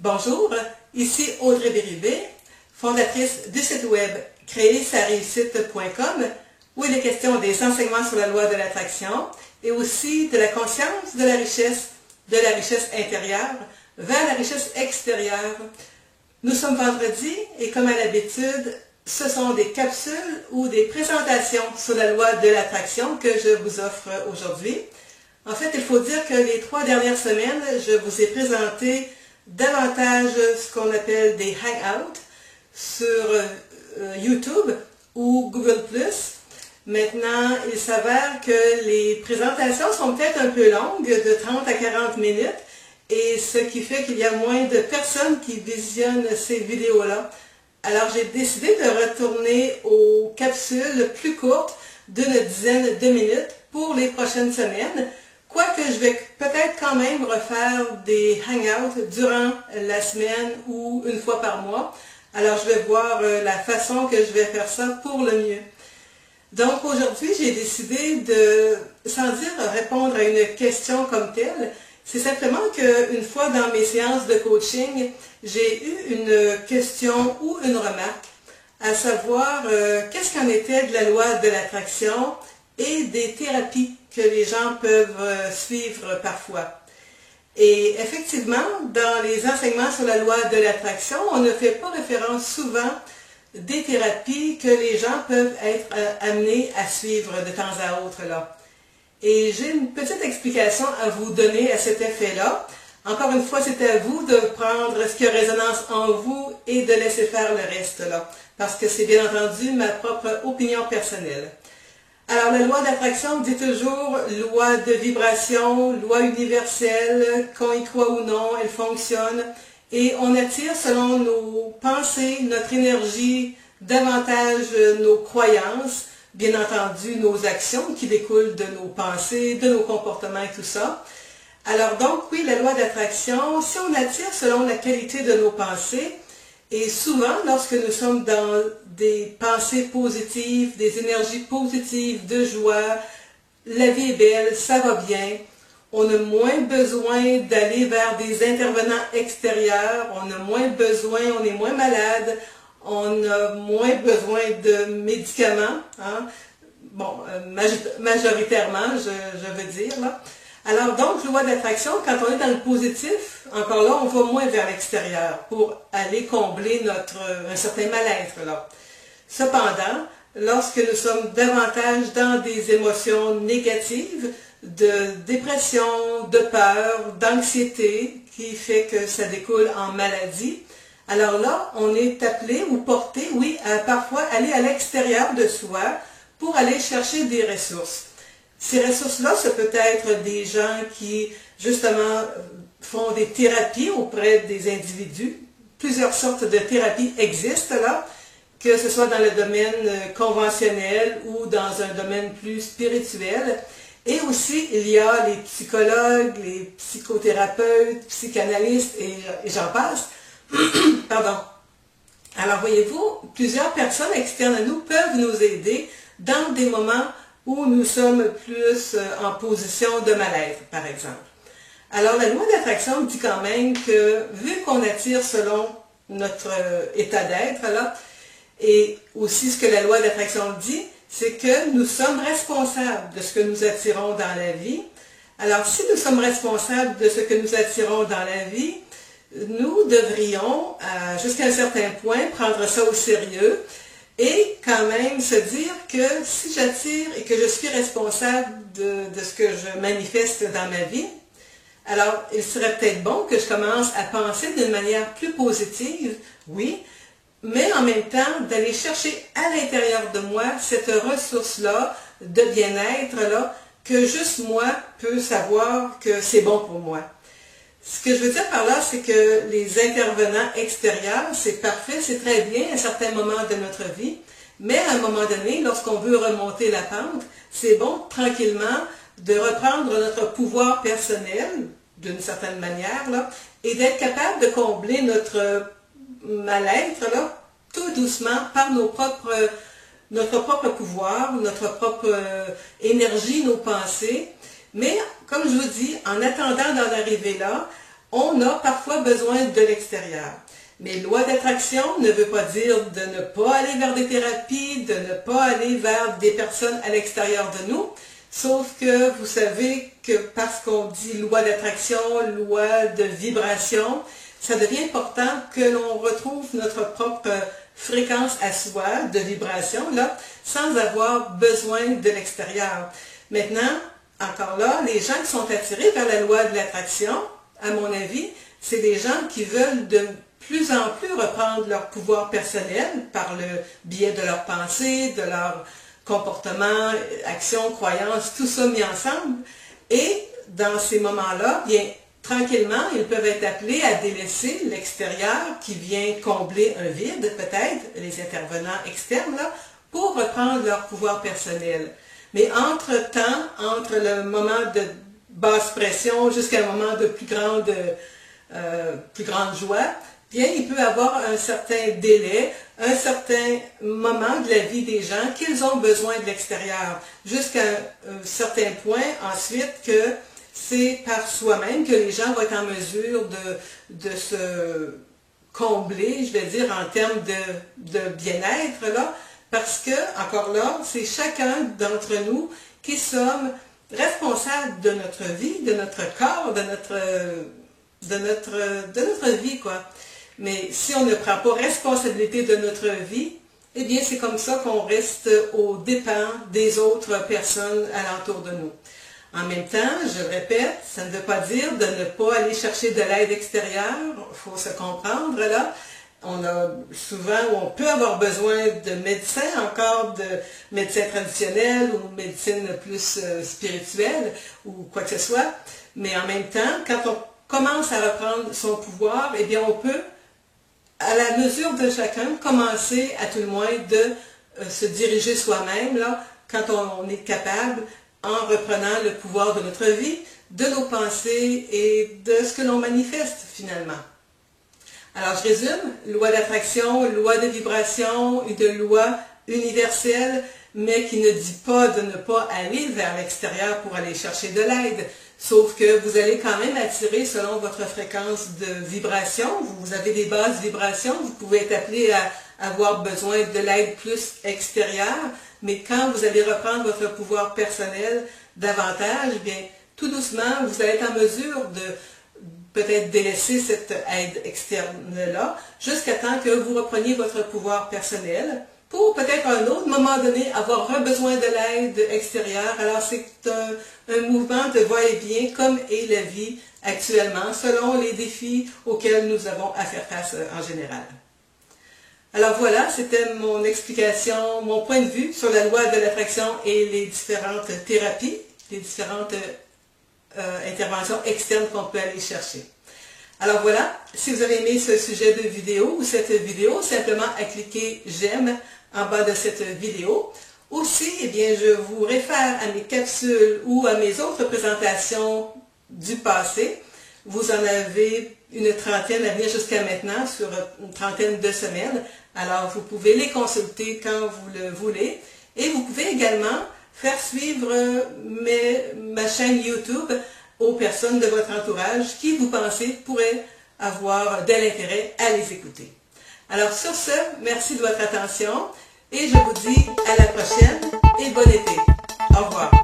Bonjour, ici Audrey Bérubé, fondatrice du site web créersareussite.com où il est question des enseignements sur la loi de l'attraction et aussi de la conscience de la richesse intérieure vers la richesse extérieure. Nous sommes vendredi et comme à l'habitude, ce sont des capsules ou des présentations sur la loi de l'attraction que je vous offre aujourd'hui. En fait, il faut dire que les 3 dernières semaines, je vous ai présenté davantage ce qu'on appelle des hangouts sur YouTube ou Google+. Maintenant, il s'avère que les présentations sont peut-être un peu longues, de 30 à 40 minutes, et ce qui fait qu'il y a moins de personnes qui visionnent ces vidéos-là. Alors, j'ai décidé de retourner aux capsules plus courtes d'une dizaine de minutes pour les prochaines semaines. Quoique je vais peut-être quand même refaire des hangouts durant la semaine ou une fois par mois. Alors je vais voir la façon que je vais faire ça pour le mieux. Donc aujourd'hui, j'ai décidé de, sans dire répondre à une question comme telle, c'est simplement qu'une fois dans mes séances de coaching, j'ai eu une question ou une remarque, à savoir qu'est-ce qu'en était de la loi de l'attraction et des thérapies que les gens peuvent suivre parfois. Et effectivement, dans les enseignements sur la loi de l'attraction, on ne fait pas référence souvent des thérapies que les gens peuvent être amenés à suivre de temps à autre là. Et j'ai une petite explication à vous donner à cet effet-là. Encore une fois, c'est à vous de prendre ce qui a résonance en vous et de laisser faire le reste là, parce que c'est bien entendu ma propre opinion personnelle. Alors, la loi d'attraction dit toujours loi de vibration, loi universelle, qu'on y croit ou non, elle fonctionne. Et on attire selon nos pensées, notre énergie, davantage nos croyances, bien entendu nos actions qui découlent de nos pensées, de nos comportements et tout ça. Alors donc, oui, la loi d'attraction, si on attire selon la qualité de nos pensées, et souvent, lorsque nous sommes dans des pensées positives, des énergies positives, de joie, la vie est belle, ça va bien, on a moins besoin d'aller vers des intervenants extérieurs, on a moins besoin, on est moins malade, on a moins besoin de médicaments, hein? Bon, majoritairement, je veux dire, là. Alors donc, loi d'attraction, quand on est dans le positif, encore là, on va moins vers l'extérieur pour aller combler un certain mal-être là. Cependant, lorsque nous sommes davantage dans des émotions négatives, de dépression, de peur, d'anxiété, qui fait que ça découle en maladie, alors là, on est appelé ou porté, oui, à parfois aller à l'extérieur de soi pour aller chercher des ressources. Ces ressources-là, ça peut être des gens qui, justement, font des thérapies auprès des individus. Plusieurs sortes de thérapies existent là, que ce soit dans le domaine conventionnel ou dans un domaine plus spirituel. Et aussi, il y a les psychologues, les psychothérapeutes, psychanalystes et j'en passe. Pardon. Alors, voyez-vous, plusieurs personnes externes à nous peuvent nous aider dans des moments où nous sommes plus en position de mal-être, par exemple. Alors, la loi d'attraction dit quand même que, vu qu'on attire selon notre état d'être, là, et aussi ce que la loi d'attraction dit, c'est que nous sommes responsables de ce que nous attirons dans la vie. Alors, si nous sommes responsables de ce que nous attirons dans la vie, nous devrions, jusqu'à un certain point, prendre ça au sérieux et quand même se dire que si j'attire et que je suis responsable de ce que je manifeste dans ma vie, alors il serait peut-être bon que je commence à penser d'une manière plus positive, oui, mais en même temps d'aller chercher à l'intérieur de moi cette ressource-là de bien-être-là que juste moi peux savoir que c'est bon pour moi. Ce que je veux dire par là, c'est que les intervenants extérieurs, c'est parfait, c'est très bien à certains moments de notre vie, mais à un moment donné, lorsqu'on veut remonter la pente, c'est bon tranquillement de reprendre notre pouvoir personnel, d'une certaine manière, là, et d'être capable de combler notre mal-être, là, tout doucement, par notre propre pouvoir, notre propre énergie, nos pensées. Mais, comme je vous dis, en attendant d'en arriver là, on a parfois besoin de l'extérieur. Mais loi d'attraction ne veut pas dire de ne pas aller vers des thérapies, de ne pas aller vers des personnes à l'extérieur de nous, sauf que vous savez que parce qu'on dit loi d'attraction, loi de vibration, ça devient important que l'on retrouve notre propre fréquence à soi de vibration, là, sans avoir besoin de l'extérieur. Maintenant, encore là, les gens qui sont attirés vers la loi de l'attraction, à mon avis, c'est des gens qui veulent de plus en plus reprendre leur pouvoir personnel par le biais de leurs pensées, de leur comportement, actions, croyances, tout ça mis ensemble. Et dans ces moments-là, bien, tranquillement, ils peuvent être appelés à délaisser l'extérieur qui vient combler un vide, peut-être, les intervenants externes, là, pour reprendre leur pouvoir personnel. Mais entre-temps, entre le moment de basse pression jusqu'à un moment de plus grande joie, bien, il peut y avoir un certain délai, un certain moment de la vie des gens qu'ils ont besoin de l'extérieur, jusqu'à un certain point ensuite que c'est par soi-même que les gens vont être en mesure de se combler, je vais dire, en termes de bien-être, là, parce que, encore là, c'est chacun d'entre nous qui sommes responsables de notre vie, de notre corps, de notre vie, quoi. Mais si on ne prend pas responsabilité de notre vie, eh bien, c'est comme ça qu'on reste aux dépens des autres personnes alentour de nous. En même temps, je le répète, ça ne veut pas dire de ne pas aller chercher de l'aide extérieure. Il faut se comprendre, là. On peut avoir besoin de médecins, encore de médecins traditionnels ou médecine plus spirituelle ou quoi que ce soit. Mais en même temps, quand on commence à reprendre son pouvoir, eh bien, on peut, à la mesure de chacun, commencer à tout le moins de se diriger soi-même, là, quand on est capable, en reprenant le pouvoir de notre vie, de nos pensées et de ce que l'on manifeste finalement. Alors je résume, loi d'attraction, loi de vibration, une loi universelle, mais qui ne dit pas de ne pas aller vers l'extérieur pour aller chercher de l'aide. Sauf que vous allez quand même attirer selon votre fréquence de vibration. Vous avez des basses vibrations, vous pouvez être appelé à avoir besoin de l'aide plus extérieure, mais quand vous allez reprendre votre pouvoir personnel davantage, bien, tout doucement, vous allez être en mesure de peut-être délaisser cette aide externe-là, jusqu'à temps que vous repreniez votre pouvoir personnel, pour peut-être à un autre moment donné avoir besoin de l'aide extérieure. Alors c'est un mouvement de va-et-vient comme est la vie actuellement, selon les défis auxquels nous avons à faire face en général. Alors voilà, c'était mon explication, mon point de vue sur la loi de l'attraction et les différentes thérapies, les différentes interventions externes qu'on peut aller chercher. Alors voilà, si vous avez aimé ce sujet de vidéo ou cette vidéo, simplement à cliquer j'aime en bas de cette vidéo. Aussi, eh bien, je vous réfère à mes capsules ou à mes autres présentations du passé. Vous en avez une trentaine à venir jusqu'à maintenant, sur une trentaine de semaines. Alors, vous pouvez les consulter quand vous le voulez. Et vous pouvez également faire suivre ma chaîne YouTube aux personnes de votre entourage qui, vous pensez, pourraient avoir de l'intérêt à les écouter. Alors, sur ce, merci de votre attention et je vous dis à la prochaine et bon été. Au revoir.